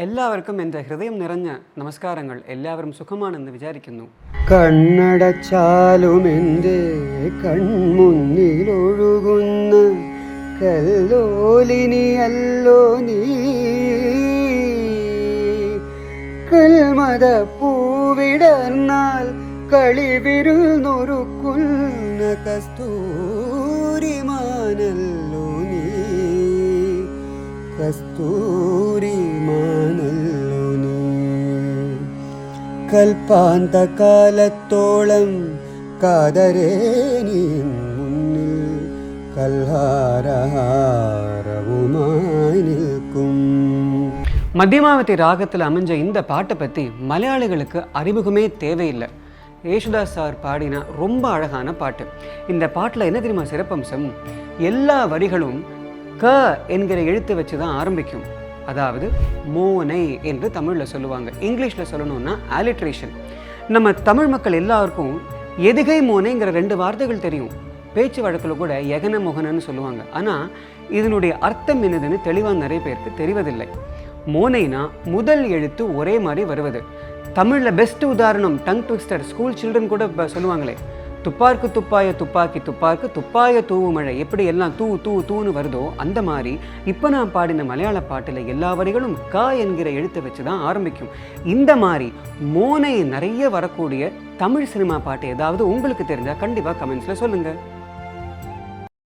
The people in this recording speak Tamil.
എല്ലാവർക്കും എൻ്റെ ഹൃദയം നിറഞ്ഞ നമസ്കാരങ്ങൾ. എല്ലാവരും സുഖമാണെന്ന് വിചാരിക്കുന്നു. കണ്ണടച്ചാലും എൻ്റെ കൺമുന്നിലൊഴുകുന്ന കല്ലോലിനിയല്ലോ നീ. കൽമത പൂവിടർന്നാൽ കളിവിരുൾ നൊറുക്കുന്ന കസ്തൂരിമാനല്ലോ നീ. കസ്തൂരിമാനല്ലോ നീ. കൽപ്പാന്തകാലത്തോളം കാതരേ നീ മുന്നിൽ കൽഹാരഹാരവുമായി നിൽക്കും. மத்தியமாவதி ராகத்தில் அமைஞ்ச இந்த பாட்டை பற்றி மலையாளிகளுக்கு அறிமுகமே தேவையில்லை. யேசுதாஸ் சார் பாடின ரொம்ப அழகான பாட்டு. இந்த பாட்டில் என்ன தெரியுமா சிறப்பம்சம்? எல்லா வரிகளும் க என்கிற எழுத்து வச்சு தான் ஆரம்பிக்கும். அதாவது மோனை என்று தமிழில் சொல்லுவாங்க. இங்கிலீஷில் சொல்லணும்னா ஆலிட்ரேஷன். நம்ம தமிழ் மக்கள் எல்லாருக்கும் எதுகை மோனைங்கிற 2 வார்த்தைகள் தெரியும். பேச்சு வழக்கில் கூட யகன மொகனன்னு சொல்லுவாங்க. ஆனால் இதனுடைய அர்த்தம் என்னதுன்னு தெளிவாக நிறைய பேருக்கு தெரிவதில்லை. மோனைனா முதல் எழுத்து ஒரே மாதிரி வருவது. தமிழில் பெஸ்ட் உதாரணம் டங் ட்விஸ்டர். ஸ்கூல் சில்ட்ரன் கூட சொல்லுவாங்களே, துப்பார்க்கு துப்பாய துப்பாக்கி துப்பார்க்கு துப்பாய தூவு மழை. எப்படி எல்லாம் தூ தூ தூன்னு வருதோ அந்த மாதிரி இப்போ நான் பாடின மலையாள பாட்டில் எல்லா வரிகளும் க என்கிற எழுத்தை வச்சு தான் ஆரம்பிக்கும். இந்த மாதிரி மோனை நிறைய வரக்கூடிய தமிழ் சினிமா பாட்டு ஏதாவது உங்களுக்கு தெரிஞ்சால் கண்டிப்பாக கமெண்ட்ஸில் சொல்லுங்கள்.